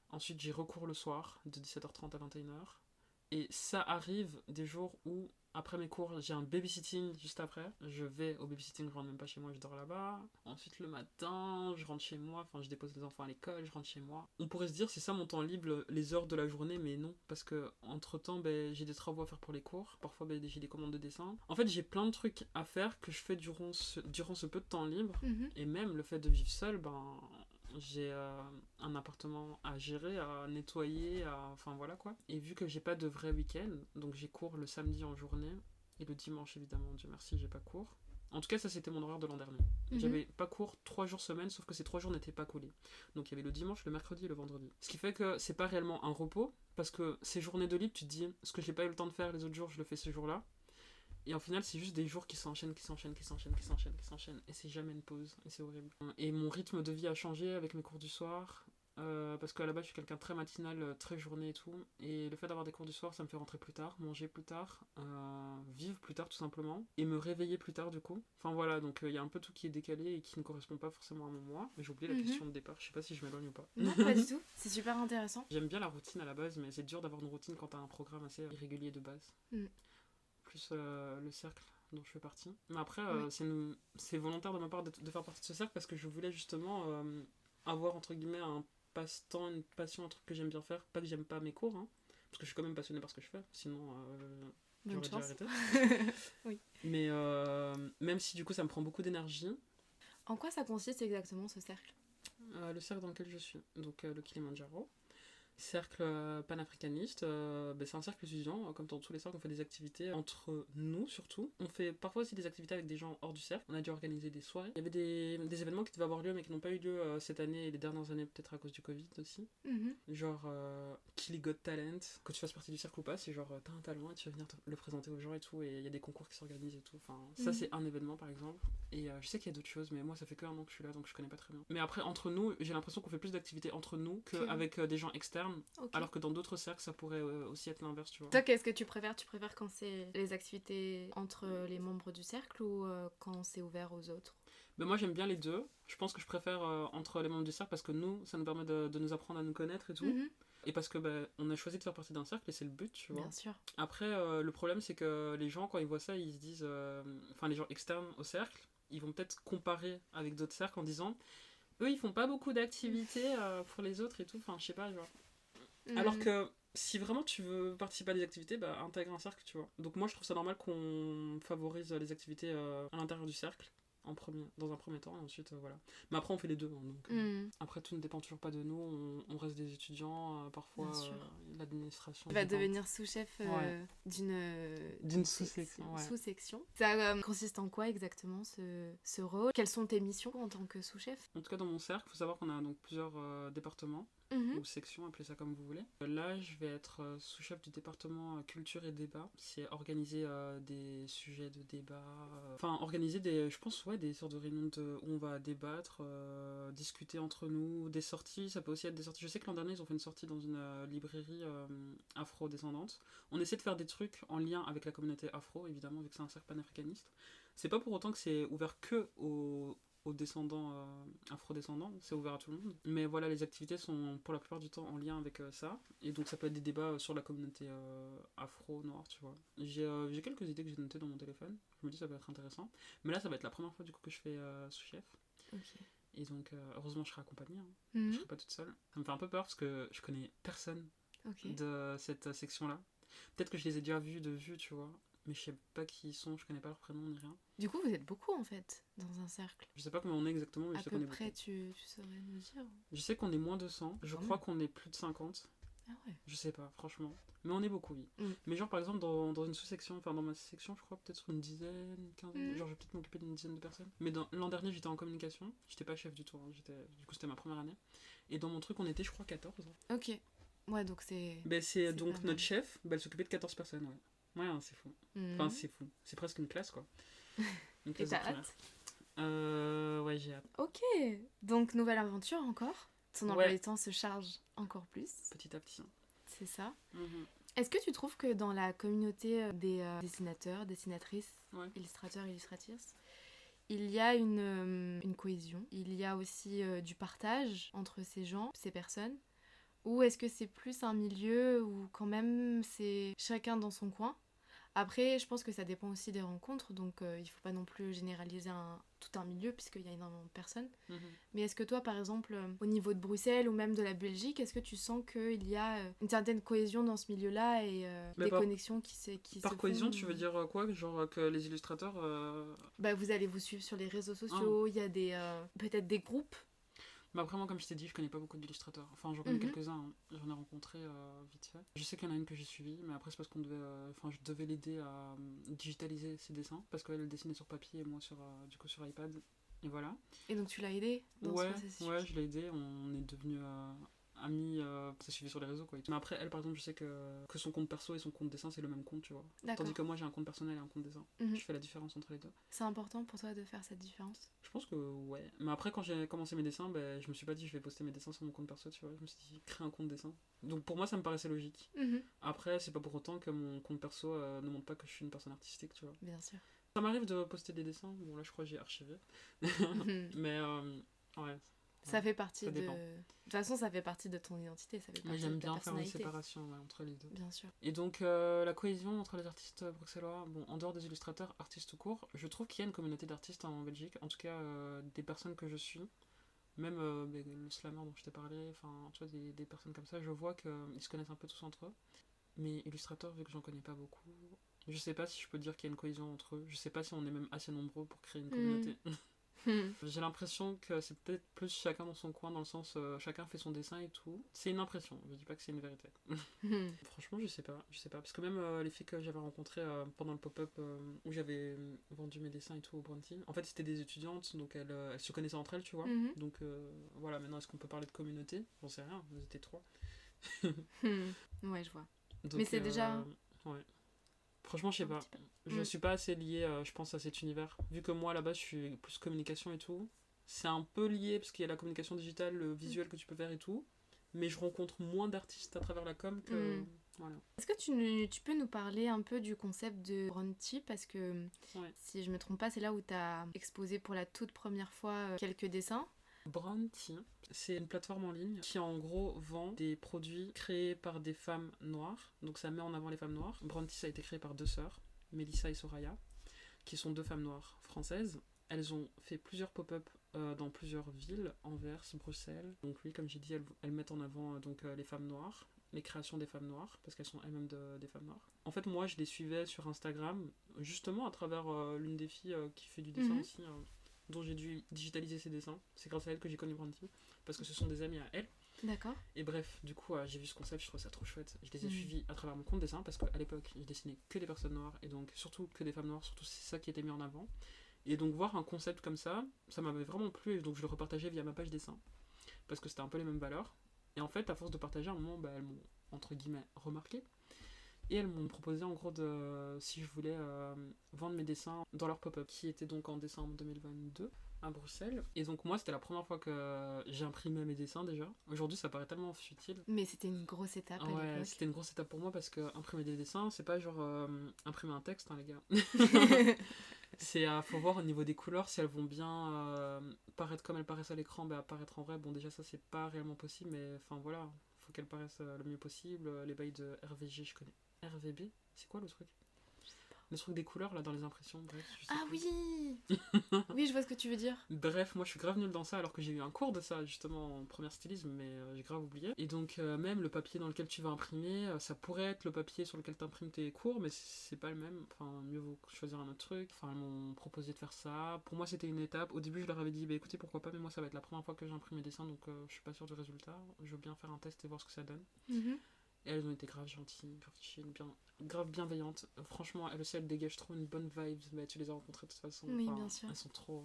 Ensuite, j'ai recours le soir, de 17h30 à 21h. Et ça arrive des jours où, après mes cours, j'ai un babysitting juste après. Je vais au babysitting, je rentre même pas chez moi, je dors là-bas. Ensuite, le matin, je rentre chez moi, enfin, je dépose les enfants à l'école, je rentre chez moi. On pourrait se dire, c'est ça mon temps libre, les heures de la journée, mais non. Parce que, entre-temps, ben, j'ai des travaux à faire pour les cours. Parfois, ben, j'ai des commandes de dessin. En fait, j'ai plein de trucs à faire que je fais durant ce peu de temps libre. Et même le fait de vivre seul, ben... j'ai un appartement à gérer, à nettoyer, enfin voilà quoi. Et vu que j'ai pas de vrai week-end, donc j'ai cours le samedi en journée et le dimanche évidemment, Dieu merci, j'ai pas cours. En tout cas, ça c'était mon horaire de l'an dernier. J'avais pas cours 3 jours semaine, sauf que ces 3 jours n'étaient pas collés. Donc il y avait le dimanche, le mercredi et le vendredi. Ce qui fait que c'est pas réellement un repos, parce que ces journées de libre, tu te dis, ce que j'ai pas eu le temps de faire les autres jours, je le fais ce jour-là. Et en final, c'est juste des jours qui s'enchaînent. Et c'est jamais une pause. Et c'est horrible. Et mon rythme de vie a changé avec mes cours du soir. Parce qu'à la base, je suis quelqu'un de très matinal, très journée et tout. Et le fait d'avoir des cours du soir, ça me fait rentrer plus tard, manger plus tard, vivre plus tard tout simplement. Et me réveiller plus tard du coup. Enfin voilà, donc il y a un peu tout qui est décalé et qui ne correspond pas forcément à mon moi. Mais j'ai oublié la question de départ. Je sais pas si je m'éloigne ou pas. Non, pas du tout. C'est super intéressant. J'aime bien la routine à la base, mais c'est dur d'avoir une routine quand t'as un programme assez irrégulier de base. Plus le cercle dont je fais partie. Mais après, c'est volontaire de ma part de faire partie de ce cercle parce que je voulais justement avoir entre guillemets un passe-temps, une passion, un truc que j'aime bien faire. Pas que j'aime pas mes cours, hein, parce que je suis quand même passionnée par ce que je fais, sinon j'aurais dû arrêter. Oui. Mais même si du coup ça me prend beaucoup d'énergie. En quoi ça consiste exactement ce cercle? Le cercle dans lequel je suis, donc le Kilimandjaro. Cercle panafricaniste, c'est un cercle étudiant, comme dans tous les cercles on fait des activités entre nous surtout. On fait parfois aussi des activités avec des gens hors du cercle. On a dû organiser des soirées. Il y avait des événements qui devaient avoir lieu mais qui n'ont pas eu lieu cette année et les dernières années, peut-être à cause du Covid aussi. Genre Kili Got Talent, que tu fasses partie du cercle ou pas, c'est genre t'as un talent et tu vas venir le présenter aux gens et tout, et il y a des concours qui s'organisent et tout. Enfin, ça c'est un événement par exemple. Et je sais qu'il y a d'autres choses, mais moi ça fait que 1 an que je suis là donc je connais pas très bien. Mais après entre nous, j'ai l'impression qu'on fait plus d'activités entre nous qu'avec des gens externes. Alors que dans d'autres cercles, ça pourrait aussi être l'inverse, tu vois. Toi, qu'est-ce que tu préfères? Tu préfères quand c'est les activités entre les membres du cercle ou quand c'est ouvert aux autres? Ben moi, j'aime bien les deux. Je pense que je préfère entre les membres du cercle parce que nous, ça nous permet de nous apprendre à nous connaître et tout. Et parce que on a choisi de faire partie d'un cercle et c'est le but, tu vois. Bien sûr. Après, le problème, c'est que les gens, quand ils voient ça, ils se disent... Enfin, les gens externes au cercle, ils vont peut-être comparer avec d'autres cercles en disant... Eux, ils font pas beaucoup d'activités pour les autres et tout. Enfin, je sais pas, genre... Alors que si vraiment tu veux participer à des activités, intègre un cercle, tu vois. Donc moi je trouve ça normal qu'on favorise les activités à l'intérieur du cercle. dans un premier temps, et ensuite, voilà. Mais après, on fait les deux, hein, donc... Après, tout ne dépend toujours pas de nous, on reste des étudiants, parfois, l'administration... Tu vas devenir sous-chef d'une sous-section, ouais. Sous-section. Ça consiste en quoi exactement, ce rôle? Quelles sont tes missions en tant que sous-chef? En tout cas, dans mon cercle, il faut savoir qu'on a donc plusieurs départements. Ou section, appelez ça comme vous voulez. Là, je vais être sous-chef du département culture et débat. C'est organiser des sujets de débat. Enfin, organiser je pense, des sortes de réunions où on va débattre, discuter entre nous, des sorties. Ça peut aussi être des sorties. Je sais que l'an dernier, ils ont fait une sortie dans une librairie afro-descendante. On essaie de faire des trucs en lien avec la communauté afro, évidemment, vu que c'est un cercle panafricaniste. C'est pas pour autant que c'est ouvert que aux descendants, afro-descendants, c'est ouvert à tout le monde. Mais voilà, les activités sont pour la plupart du temps en lien avec ça. Et donc ça peut être des débats sur la communauté afro-noire, tu vois. J'ai quelques idées que j'ai notées dans mon téléphone. Je me dis ça peut être intéressant. Mais là, ça va être la première fois du coup que je fais sous-chef. Okay. Et donc, heureusement, je serai accompagnée. Je serai pas toute seule. Ça me fait un peu peur parce que je connais personne de cette section-là. Peut-être que je les ai déjà vus de vue, tu vois. Mais je sais pas qui ils sont, je connais pas leur prénom ni rien. Du coup, vous êtes beaucoup en fait, dans un cercle. Je sais pas combien on est exactement, mais je sais qu'on est beaucoup. À peu près, tu saurais nous dire? Je sais qu'on est moins de 100, je crois qu'on est plus de 50. Ah ouais. Je sais pas, franchement. Mais on est beaucoup, oui. Mais genre, par exemple, dans une sous-section, enfin dans ma section, je crois peut-être sur une dizaine, une quinzaine, genre je vais peut-être m'occuper d'une dizaine de personnes. Mais l'an dernier, j'étais en communication, j'étais pas chef du tout, hein. Du coup c'était ma première année. Et dans mon truc, on était, je crois, 14. Ok. Ouais, donc c'est... c'est donc notre chef, elle s'occupait de 14 personnes, ouais. Ouais, hein, c'est fou. Enfin, c'est fou. C'est presque une classe, quoi. Une classe. Et t'as hâte? Ouais, j'ai hâte. Ok. Donc, nouvelle aventure encore. Ton emploi du temps se charge encore plus. Petit à petit. C'est ça. Est-ce que tu trouves que dans la communauté des dessinateurs, dessinatrices, illustrateurs, illustratrices, il y a une cohésion? Il y a aussi du partage entre ces gens, ces personnes? Ou est-ce que c'est plus un milieu où quand même c'est chacun dans son coin? Après, je pense que ça dépend aussi des rencontres, donc il faut pas non plus généraliser tout un milieu puisqu'il y a énormément de personnes. Mais est-ce que toi, par exemple, au niveau de Bruxelles ou même de la Belgique, est-ce que tu sens qu'il y a une certaine cohésion dans ce milieu-là et des connexions qui se font? Par cohésion, tu veux dire quoi? Genre que les illustrateurs... vous allez vous suivre sur les réseaux sociaux, il y a peut-être des groupes. Mais après, moi, comme je t'ai dit, je connais pas beaucoup d'illustrateurs. Enfin, j'en connais quelques-uns, hein. J'en ai rencontré vite fait. Je sais qu'il y en a une que j'ai suivie, mais après, c'est parce qu'on je devais l'aider à digitaliser ses dessins, parce qu'elle dessinait sur papier et moi sur iPad. Et voilà. Et donc, tu l'as aidé dans ce processus? Ouais, je l'ai aidé. On est devenus amis, ça suivait sur les réseaux, quoi. Mais après, elle, par exemple, je sais que son compte perso et son compte dessin, c'est le même compte, tu vois. D'accord. Tandis que moi, j'ai un compte personnel et un compte dessin. Je fais la différence entre les deux. C'est important pour toi de faire cette différence? Je pense que ouais. Mais après, quand j'ai commencé mes dessins, je me suis pas dit je vais poster mes dessins sur mon compte perso, tu vois. Je me suis dit créer un compte dessin. Donc pour moi, ça me paraissait logique. Après, c'est pas pour autant que mon compte perso ne montre pas que je suis une personne artistique, tu vois. Bien sûr. Ça m'arrive de poster des dessins. Bon, là, je crois que j'ai archivé. Mais ouais. Ça fait partie de... De toute façon, ça fait partie de ton identité, ça fait partie j'aime de ta bien faire une personnalité. séparation entre les deux. Bien sûr. Et donc, la cohésion entre les artistes bruxellois, bon, en dehors des illustrateurs, artistes tout court, je trouve qu'il y a une communauté d'artistes en Belgique, en tout cas des personnes que je suis, même le slammer dont je t'ai parlé, enfin, tu vois, des personnes comme ça, je vois qu'ils se connaissent un peu tous entre eux. Mais illustrateurs, vu que j'en connais pas beaucoup, je sais pas si je peux dire qu'il y a une cohésion entre eux, je sais pas si on est même assez nombreux pour créer une communauté. J'ai l'impression que c'est peut-être plus chacun dans son coin, dans le sens chacun fait son dessin et tout. C'est une impression, je dis pas que c'est une vérité. Franchement, je sais pas, parce que même les filles que j'avais rencontrées pendant le pop-up où j'avais vendu mes dessins et tout au Bronty, en fait c'était des étudiantes, donc elles se connaissaient entre elles, tu vois. Donc voilà, maintenant est-ce qu'on peut parler de communauté? J'en sais rien, vous étiez 3. Ouais, je vois. Donc, mais c'est déjà... Ouais. Franchement, je sais pas. Je suis pas assez liée, je pense, à cet univers. Vu que moi, là-bas, je suis plus communication et tout. C'est un peu lié, parce qu'il y a la communication digitale, le visuel que tu peux faire et tout. Mais je rencontre moins d'artistes à travers la com que... Voilà. Est-ce que tu peux nous parler un peu du concept de Bronty? Parce que, si je me trompe pas, c'est là où tu as exposé pour la toute première fois quelques dessins. Bronty, c'est une plateforme en ligne qui en gros vend des produits créés par des femmes noires. Donc ça met en avant les femmes noires. Bronty, ça a été créé par 2 sœurs, Mélissa et Soraya, qui sont 2 femmes noires françaises. Elles ont fait plusieurs pop-up dans plusieurs villes, Anvers, Bruxelles. Donc oui, comme j'ai dit, elles mettent en avant les femmes noires, les créations des femmes noires, parce qu'elles sont elles-mêmes des femmes noires. En fait, moi, je les suivais sur Instagram, justement à travers l'une des filles qui fait du dessin aussi, dont j'ai dû digitaliser ses dessins. C'est grâce à elle que j'ai connu Brandy, parce que ce sont des amis à elle. D'accord. Et bref, du coup, j'ai vu ce concept, je trouve ça trop chouette. Je les ai suivis à travers mon compte dessin, parce qu'à l'époque, je dessinais que des personnes noires, et donc surtout que des femmes noires, surtout c'est ça qui était mis en avant. Et donc voir un concept comme ça m'avait vraiment plu, et donc je le repartageais via ma page dessin, parce que c'était un peu les mêmes valeurs. Et en fait, à force de partager, à un moment, elles m'ont, entre guillemets, remarqué. Et elles m'ont proposé en gros si je voulais vendre mes dessins dans leur pop-up, qui était donc en décembre 2022 à Bruxelles. Et donc moi, c'était la première fois que j'ai imprimé mes dessins déjà. Aujourd'hui, ça paraît tellement futile. Mais c'était une grosse étape à l'époque. Ouais, c'était une grosse étape pour moi parce que imprimer des dessins, c'est pas genre imprimer un texte, hein, les gars. Faut voir au niveau des couleurs si elles vont bien paraître comme elles paraissent à l'écran, apparaître en vrai. Bon, déjà, ça, c'est pas réellement possible, mais enfin voilà, faut qu'elles paraissent le mieux possible. Les bails de RVG, je connais. RVB, c'est quoi le truc? Le truc des couleurs là dans les impressions, bref. Oui. Oui, je vois ce que tu veux dire. Bref, moi je suis grave nul dans ça alors que j'ai eu un cours de ça justement en première stylisme, mais j'ai grave oublié. Et donc même le papier dans lequel tu vas imprimer, ça pourrait être le papier sur lequel tu imprimes tes cours, mais c'est pas le même. Enfin, mieux vaut choisir un autre truc. Enfin, ils m'ont proposé de faire ça. Pour moi c'était une étape. Au début je leur avais dit, écoutez pourquoi pas, mais moi ça va être la première fois que j'imprime mes dessins, donc je suis pas sûre du résultat. Je veux bien faire un test et voir ce que ça donne. Et elles ont été grave gentilles, grave chill, grave bienveillantes. Franchement, elles aussi, elles dégagent trop une bonne vibe. Mais tu les as rencontrées de toute façon. Oui, bien sûr. Elles sont trop...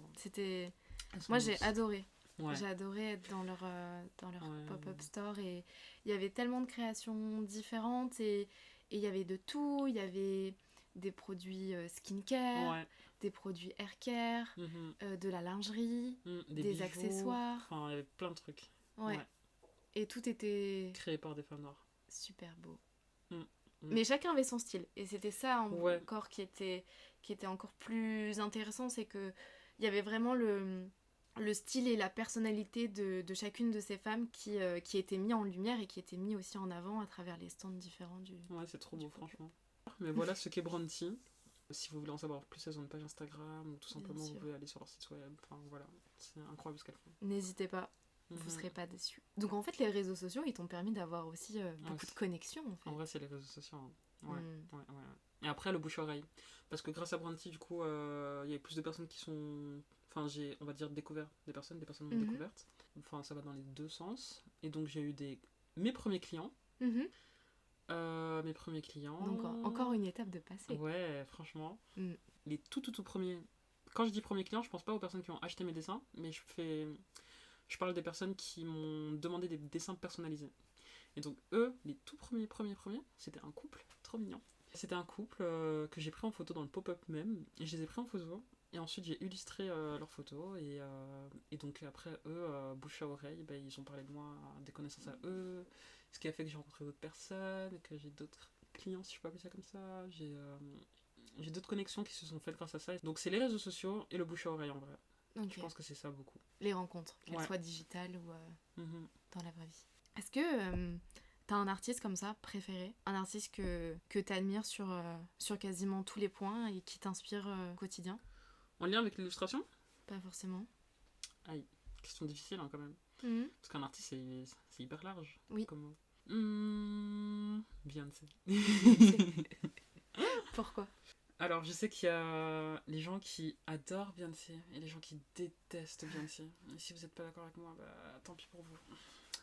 Moi, j'ai adoré. Ouais. J'ai adoré être dans leur pop-up store. Et il y avait tellement de créations différentes. Et il y avait de tout. Il y avait des produits skincare, des produits haircare, de la lingerie, des bijoux, accessoires. Enfin, il y avait plein de trucs. Ouais. Et tout était... créé par des femmes noires. Super beau. Mais chacun avait son style. Et c'était ça encore qui était encore plus intéressant. C'est qu'il y avait vraiment le style et la personnalité de chacune de ces femmes qui étaient mis en lumière et qui étaient mis aussi en avant à travers les stands différents du... Ouais, c'est trop beau, franchement. Mais voilà ce qu'est Brandy. Si vous voulez en savoir plus, elles ont une page Instagram ou tout simplement vous pouvez aller sur leur site web. Enfin voilà, c'est incroyable ce qu'elles font. N'hésitez pas. Vous ne serez pas déçus. Donc en fait, les réseaux sociaux, ils t'ont permis d'avoir aussi beaucoup de connexions. En fait. En vrai, c'est les réseaux sociaux. Hein. Ouais. Et après, le bouche-oreille. Parce que grâce à Brandy, du coup, il y a plus de personnes qui sont... Enfin, j'ai, on va dire, découvert des personnes m'ont découvertes. Enfin, ça va dans les deux sens. Et donc, j'ai eu mes premiers clients. Mes premiers clients... Donc encore une étape de passé. Ouais, franchement. Les tout premiers... Quand je dis premiers clients, je pense pas aux personnes qui ont acheté mes dessins, mais je parle des personnes qui m'ont demandé des dessins personnalisés. Et donc eux, les tout premiers, c'était un couple, trop mignon. C'était un couple que j'ai pris en photo dans le pop-up même, et je les ai pris en photo, et ensuite j'ai illustré leurs photos, et donc après eux, bouche à oreille, ils ont parlé de moi à des connaissances à eux, ce qui a fait que j'ai rencontré d'autres personnes, que j'ai d'autres clients, si je peux appeler ça comme ça, j'ai d'autres connexions qui se sont faites grâce à ça. Donc c'est les réseaux sociaux et le bouche à oreille en vrai. Okay. Je pense que c'est ça beaucoup. Les rencontres, qu'elles soient digitales ou dans la vraie vie. Est-ce que t'as un artiste comme ça préféré? Un artiste que t'admires sur quasiment tous les points et qui t'inspire au quotidien? En lien avec l'illustration? Pas forcément. Aïe, question difficile hein, quand même. Parce qu'un artiste c'est hyper large. Oui. Comment Beyoncé. Pourquoi? Alors, je sais qu'il y a les gens qui adorent Beyoncé et les gens qui détestent Beyoncé. Et si vous n'êtes pas d'accord avec moi, tant pis pour vous.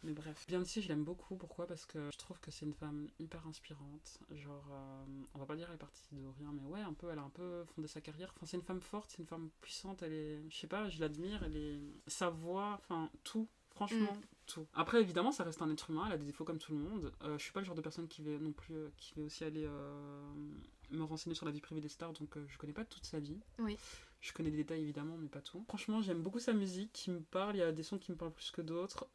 Mais bref, Beyoncé, je l'aime beaucoup. Pourquoi? Parce que je trouve que c'est une femme hyper inspirante. Genre, on va pas dire elle est partie de rien, mais ouais, elle a un peu fondé sa carrière. Enfin, c'est une femme forte, c'est une femme puissante. Elle est, je sais pas, je l'admire. Sa voix, enfin, tout. Franchement, tout. Après, évidemment, ça reste un être humain, elle a des défauts comme tout le monde. Je suis pas le genre de personne qui va non plus, qui va aussi aller me renseigner sur la vie privée des stars, donc je connais pas toute sa vie. Oui. Je connais des détails évidemment, mais pas tout. Franchement, j'aime beaucoup sa musique qui me parle, il y a des sons qui me parlent plus que d'autres.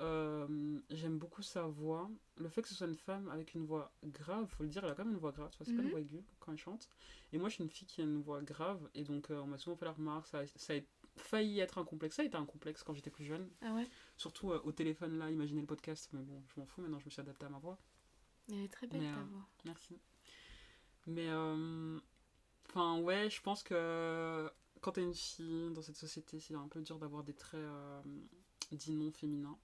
J'aime beaucoup sa voix. Le fait que ce soit une femme avec une voix grave, faut le dire, elle a quand même une voix grave, c'est pas une voix aiguë quand elle chante. Et moi, je suis une fille qui a une voix grave, et donc on m'a souvent fait la remarque, ça a failli être un complexe. Ça a été un complexe quand j'étais plus jeune. Ah ouais? Surtout au téléphone, là, imaginez le podcast, mais bon, je m'en fous, maintenant je me suis adaptée à ma voix. Elle est très belle ta voix. Merci. Mais, enfin, ouais, je pense que quand t'es une fille dans cette société, c'est un peu dur d'avoir des traits dits non féminins.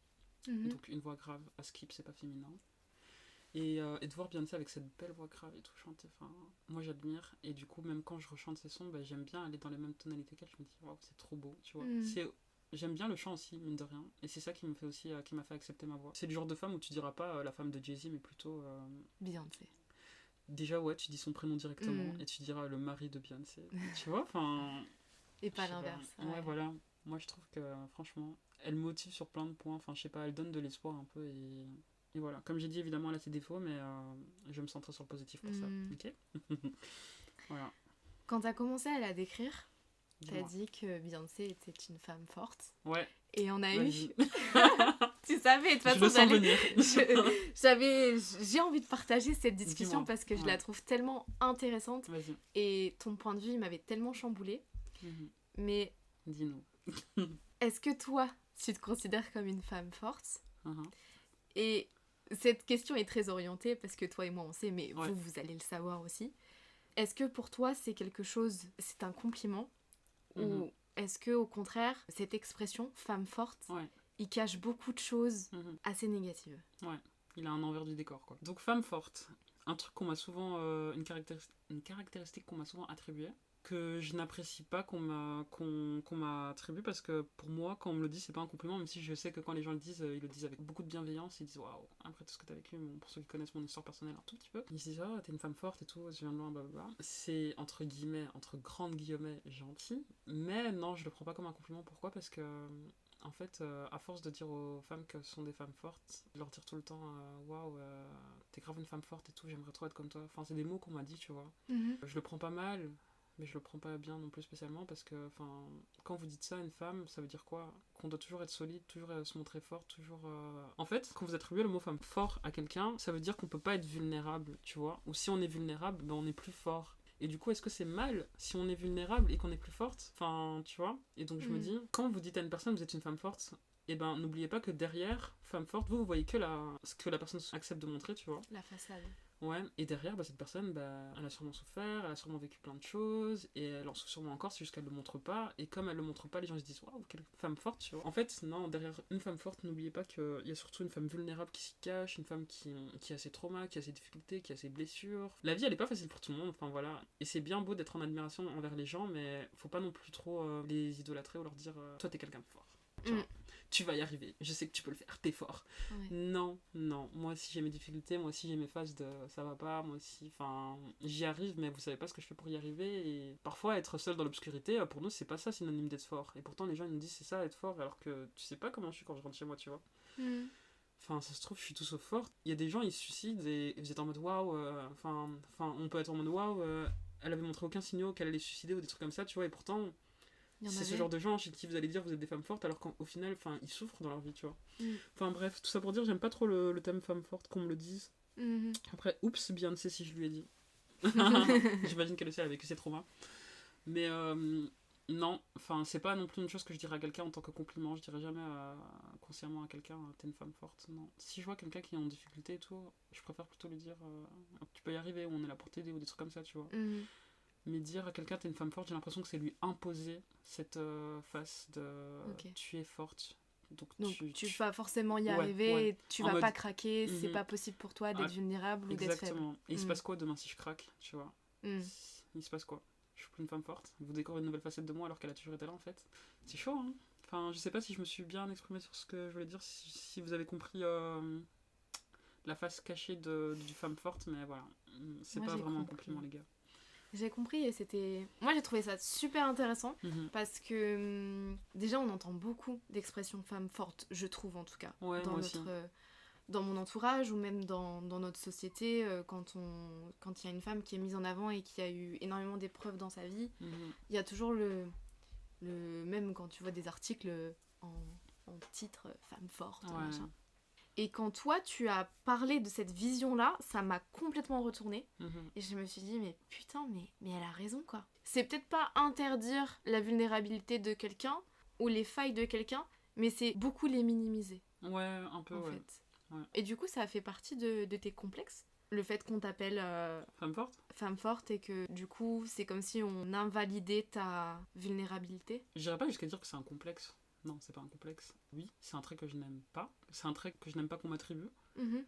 Donc une voix grave à skip, c'est pas féminin. Et de voir Beyoncé avec cette belle voix grave et tout chanter, enfin, moi j'admire. Et du coup, même quand je rechante ses sons, bah, j'aime bien aller dans les mêmes tonalités qu'elle. Je me dis, waouh, c'est trop beau, tu vois. J'aime bien le chant aussi, mine de rien. Et c'est ça qui me fait aussi, qui m'a fait accepter ma voix. C'est le genre de femme où tu diras pas la femme de Jay-Z, mais plutôt. Beyoncé. Déjà, ouais, tu dis son prénom directement et tu diras le mari de Beyoncé. Tu vois, enfin. Et pas l'inverse. Ouais, voilà. Moi, je trouve que, franchement, elle motive sur plein de points. Enfin, je sais pas, elle donne de l'espoir un peu et voilà. Comme j'ai dit, évidemment, elle a ses défauts, mais je vais me centrer sur le positif pour ça. Ok. Voilà. Quand t'as commencé à la décrire, t'as dit que Beyoncé était une femme forte. Ouais. Et on a eu... Tu savais, de toute façon, je le sens venir. J'ai envie de partager cette discussion parce que je la trouve tellement intéressante. Vas-y. Et ton point de vue m'avait tellement chamboulée. Mais... Dis-nous. Est-ce que toi, tu te considères comme une femme forte? Et cette question est très orientée parce que toi et moi on sait, mais vous allez le savoir aussi. Est-ce que pour toi c'est quelque chose, c'est un compliment? Ou est-ce que au contraire, cette expression femme forte, il cache beaucoup de choses assez négatives? Ouais, il a un envers du décor, quoi. Donc femme forte, un truc qu'on m'a souvent, une caractéristique qu'on m'a souvent attribuée, que je n'apprécie pas qu'on m'a attribué, parce que pour moi, quand on me le dit, c'est pas un compliment, même si je sais que quand les gens le disent, ils le disent avec beaucoup de bienveillance, ils disent waouh, après tout ce que t'as vécu, bon, pour ceux qui connaissent mon histoire personnelle un tout petit peu, ils se disent t'es une femme forte et tout, je viens de loin, blablabla. C'est entre guillemets, entre grandes guillemets, gentil, mais non, je le prends pas comme un compliment. Pourquoi? Parce que en fait, à force de dire aux femmes que ce sont des femmes fortes, leur dire tout le temps waouh, t'es grave une femme forte et tout, j'aimerais trop être comme toi. Enfin, c'est des mots qu'on m'a dit, tu vois. Je le prends pas mal, mais je le prends pas bien non plus spécialement, parce que quand vous dites ça à une femme, ça veut dire quoi? Qu'on doit toujours être solide, toujours se montrer fort, toujours... En fait, quand vous attribuez le mot femme fort à quelqu'un, ça veut dire qu'on peut pas être vulnérable, tu vois. Ou si on est vulnérable, ben on est plus fort. Et du coup, est-ce que c'est mal si on est vulnérable et qu'on est plus forte? Enfin, tu vois. Et donc je me dis, quand vous dites à une personne vous êtes une femme forte, et ben n'oubliez pas que derrière femme forte, vous voyez que ce que la personne accepte de montrer, tu vois. La façade. Ouais, et derrière, cette personne, elle a sûrement souffert, elle a sûrement vécu plein de choses, et elle en souffre sûrement encore, c'est juste qu'elle le montre pas, et comme elle le montre pas, les gens se disent waouh, quelle femme forte, tu vois. En fait, non, derrière une femme forte, n'oubliez pas qu'il y a surtout une femme vulnérable qui s'y cache, une femme qui a ses traumas, qui a ses difficultés, qui a ses blessures. La vie, elle est pas facile pour tout le monde, enfin voilà. Et c'est bien beau d'être en admiration envers les gens, mais faut pas non plus trop les idolâtrer ou leur dire toi t'es quelqu'un de fort. Tu vas y arriver, je sais que tu peux le faire, t'es fort. Non, moi aussi j'ai mes difficultés, moi aussi j'ai mes phases de ça va pas, moi aussi, j'y arrive, mais vous savez pas ce que je fais pour y arriver. Et parfois être seul dans l'obscurité, pour nous c'est pas ça synonyme d'être fort. Et pourtant les gens ils nous disent c'est ça être fort, alors que tu sais pas comment je suis quand je rentre chez moi, tu vois. Ça se trouve je suis tout sauf forte. Il y a des gens ils se suicident et vous êtes en mode waouh, on peut être en mode waouh, elle avait montré aucun signal qu'elle allait se suicider ou des trucs comme ça, tu vois, et pourtant... C'est ce genre de gens chez qui vous allez dire vous êtes des femmes fortes, alors qu'au final ils souffrent dans leur vie, tu vois. Bref, tout ça pour dire, j'aime pas trop le thème femme forte, qu'on me le dise. Après, oups, Beyoncé si je lui ai dit. J'imagine qu'elle aussi elle a vécu ses traumas. Mais non, c'est pas non plus une chose que je dirais à quelqu'un en tant que compliment. Je dirais jamais consciemment à quelqu'un t'es une femme forte, non. Si je vois quelqu'un qui est en difficulté et tout, je préfère plutôt lui dire tu peux y arriver, ou on est là pour t'aider, ou des trucs comme ça, tu vois. Mais dire à quelqu'un t'es une femme forte, j'ai l'impression que c'est lui imposer cette face de tu es forte. Donc tu vas forcément y arriver, et tu vas pas craquer, c'est pas possible pour toi d'être vulnérable ou d'être faible. Exactement. Et il se passe quoi demain si je craque, tu vois? Il se passe quoi? Je suis plus une femme forte, vous décorez une nouvelle facette de moi alors qu'elle a toujours été là en fait. C'est chaud, hein. Je sais pas si je me suis bien exprimée sur ce que je voulais dire, si vous avez compris la face cachée du femme forte, mais voilà, c'est pas vraiment un compliment, les gars. J'ai compris, et c'était... Moi, j'ai trouvé ça super intéressant, parce que déjà, on entend beaucoup d'expressions femmes fortes, je trouve en tout cas, dans mon entourage, ou même dans notre société, quand il y a une femme qui est mise en avant et qui a eu énormément d'épreuves dans sa vie, il y a toujours même quand tu vois des articles en titre « femme forte », machin. Et quand toi, tu as parlé de cette vision-là, ça m'a complètement retournée. Et je me suis dit, mais putain, mais elle a raison, quoi. C'est peut-être pas interdire la vulnérabilité de quelqu'un ou les failles de quelqu'un, mais c'est beaucoup les minimiser. Ouais, un peu, en fait. Ouais. Et du coup, ça fait partie de tes complexes. Le fait qu'on t'appelle... femme forte ? Femme forte, et que du coup, c'est comme si on invalidait ta vulnérabilité. J'irais pas jusqu'à dire que c'est un complexe. Non, c'est pas un complexe. Oui, c'est un trait que je n'aime pas. C'est un trait que je n'aime pas qu'on m'attribue.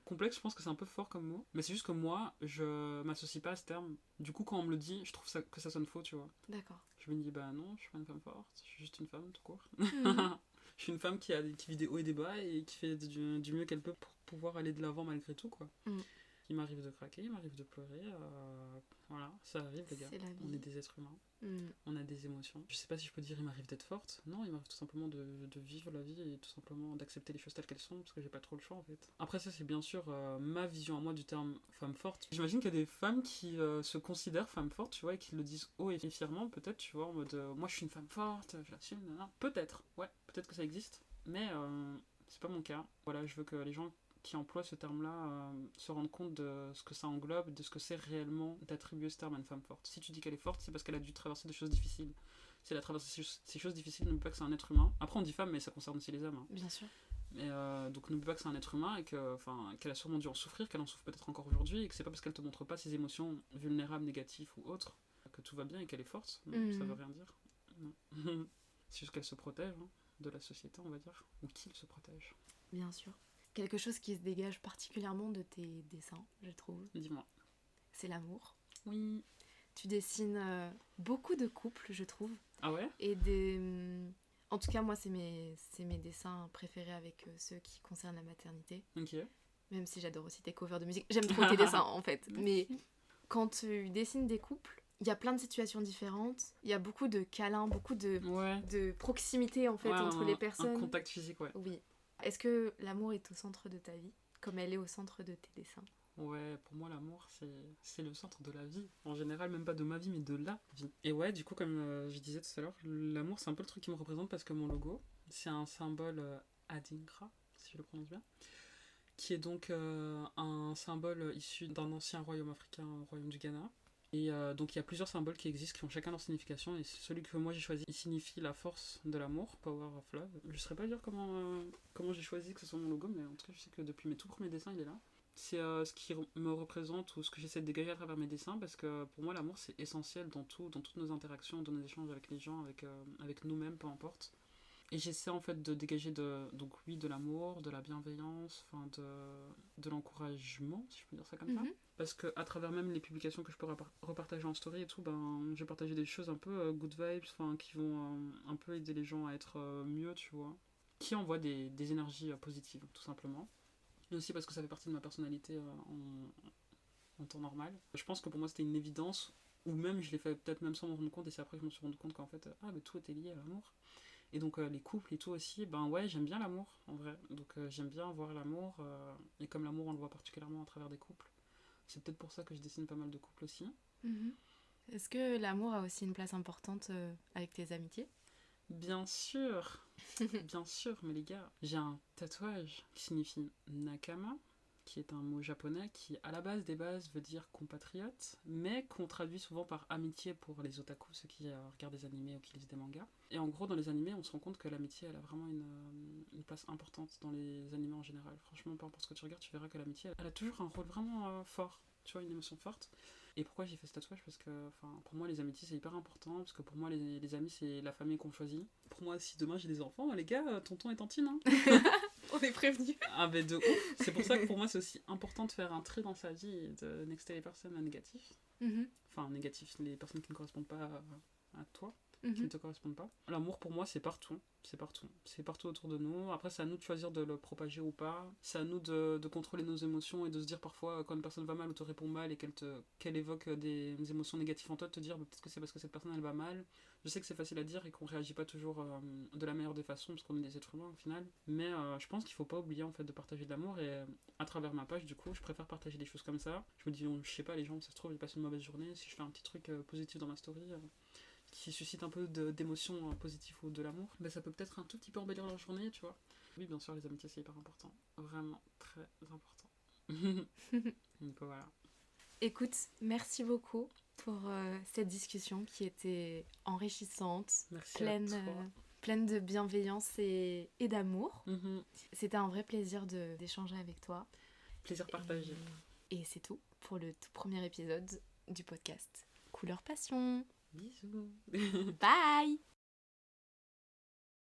Complexe, je pense que c'est un peu fort comme mot. Mais c'est juste que moi, je m'associe pas à ce terme. Du coup, quand on me le dit, je trouve que ça sonne faux, tu vois. D'accord. Je me dis, bah non, je suis pas une femme forte, je suis juste une femme, tout court. Je suis une femme qui vit des hauts et des bas et qui fait du mieux qu'elle peut pour pouvoir aller de l'avant malgré tout, quoi. Il m'arrive de craquer, il m'arrive de pleurer. Voilà, ça arrive, les gars. On est des êtres humains. On a des émotions. Je sais pas si je peux dire il m'arrive d'être forte. Non, il m'arrive tout simplement de vivre la vie et tout simplement d'accepter les choses telles qu'elles sont parce que j'ai pas trop le choix en fait. Après, ça, c'est bien sûr ma vision à moi du terme femme forte. J'imagine qu'il y a des femmes qui se considèrent femmes fortes, tu vois, et qui le disent haut et fièrement, peut-être, tu vois, en mode moi je suis une femme forte, je l'assume. Peut-être, ouais, peut-être que ça existe. Mais c'est pas mon cas. Voilà, je veux que les gens qui emploient ce terme-là se rendent compte de ce que ça englobe, de ce que c'est réellement d'attribuer ce terme à une femme forte. Si tu dis qu'elle est forte, c'est parce qu'elle a dû traverser des choses difficiles. Si elle a traversé ces choses difficiles, n'oublie pas que c'est un être humain. Après, on dit femme, mais ça concerne aussi les hommes. Bien sûr. Mais donc n'oublie pas que c'est un être humain et qu'elle a sûrement dû en souffrir, qu'elle en souffre peut-être encore aujourd'hui, et que c'est pas parce qu'elle te montre pas ses émotions vulnérables, négatives ou autres, que tout va bien et qu'elle est forte. Ça veut rien dire. Non. C'est juste qu'elle se protège de la société, on va dire, ou qu'il se protège. Bien sûr. Quelque chose qui se dégage particulièrement de tes dessins, je trouve. Dis-moi. C'est l'amour. Oui. Tu dessines beaucoup de couples, je trouve. Ah ouais ? Et en tout cas, moi, c'est mes dessins préférés avec ceux qui concernent la maternité. Ok. Même si j'adore aussi tes covers de musique. J'aime trop tes dessins, en fait. Mais quand tu dessines des couples, il y a plein de situations différentes. Il y a beaucoup de câlins, beaucoup de proximité, en fait, entre les personnes. Un contact physique, ouais. Oui. Est-ce que l'amour est au centre de ta vie, comme elle est au centre de tes dessins ? Ouais, pour moi, l'amour, c'est le centre de la vie. En général, même pas de ma vie, mais de la vie. Et ouais, du coup, comme je disais tout à l'heure, l'amour, c'est un peu le truc qui me représente parce que mon logo, c'est un symbole Adinkra, si je le prononce bien, qui est donc un symbole issu d'un ancien royaume africain, le royaume du Ghana. Et donc il y a plusieurs symboles qui existent, qui ont chacun leur signification, et celui que moi j'ai choisi, il signifie la force de l'amour, Power of Love. Je ne saurais pas dire comment j'ai choisi que ce soit mon logo, mais en tout cas je sais que depuis mes tout premiers dessins il est là. C'est ce qui me représente ou ce que j'essaie de dégager à travers mes dessins, parce que pour moi l'amour c'est essentiel dans toutes nos interactions, dans nos échanges avec les gens, avec nous-mêmes, peu importe. Et j'essaie en fait de dégager de l'amour, de la bienveillance, de l'encouragement, si je peux dire ça comme ça. Parce que à travers même les publications que je peux repartager en story et tout, je vais partager des choses un peu good vibes, qui vont un peu aider les gens à être mieux, tu vois. Qui envoient des énergies positives, tout simplement. Et aussi parce que ça fait partie de ma personnalité en temps normal. Je pense que pour moi c'était une évidence, ou même je l'ai fait peut-être même sans m'en rendre compte, et c'est après que je me suis rendu compte qu'en fait, tout était lié à l'amour. Et donc les couples et tout aussi, ouais, j'aime bien l'amour en vrai. Donc j'aime bien voir l'amour, et comme l'amour on le voit particulièrement à travers des couples, c'est peut-être pour ça que je dessine pas mal de couples aussi. Est-ce que l'amour a aussi une place importante avec tes amitiés ? Bien sûr, bien sûr, mais les gars, j'ai un tatouage qui signifie Nakama, qui est un mot japonais qui, à la base des bases, veut dire compatriote, mais qu'on traduit souvent par amitié pour les otaku, ceux qui regardent des animés ou qui lisent des mangas. Et en gros, dans les animés, on se rend compte que l'amitié, elle a vraiment une place importante dans les animés en général. Franchement, peu importe ce que tu regardes, tu verras que l'amitié, elle a toujours un rôle vraiment fort, tu vois, une émotion forte. Et pourquoi j'ai fait ce tatouage ? Parce que pour moi, les amitiés, c'est hyper important, parce que pour moi, les amis, c'est la famille qu'on choisit. Pour moi, si demain j'ai des enfants, les gars, tonton et tantine, hein. On est prévenus. De ouf. C'est pour ça que pour moi, c'est aussi important de faire un tri dans sa vie et de nexter les personnes négatives. Négatifs, les personnes qui ne correspondent pas à toi, qui ne te correspondent pas. L'amour, pour moi, c'est partout. C'est partout. C'est partout autour de nous. Après, c'est à nous de choisir de le propager ou pas. C'est à nous de contrôler nos émotions et de se dire parfois, quand une personne va mal ou te répond mal et qu'elle évoque des émotions négatives en toi, de te dire peut-être que c'est parce que cette personne, elle va mal. Je sais que c'est facile à dire et qu'on réagit pas toujours de la meilleure des façons parce qu'on est des êtres humains au final. Mais je pense qu'il faut pas oublier en fait de partager de l'amour, et à travers ma page, du coup, je préfère partager des choses comme ça. Je me dis, je sais pas, les gens, ça se trouve, ils passent une mauvaise journée. Si je fais un petit truc positif dans ma story, qui suscite un peu d'émotions positives ou de l'amour, ça peut peut-être un tout petit peu embellir leur journée, tu vois. Oui, bien sûr, les amitiés, c'est hyper important. Vraiment très important. Donc voilà. Écoute, merci beaucoup pour cette discussion qui était enrichissante, pleine de bienveillance et d'amour. C'était un vrai plaisir d'échanger avec toi. Plaisir partagé. Et c'est tout pour le tout premier épisode du podcast Couleur Passion. Bisous. Bye.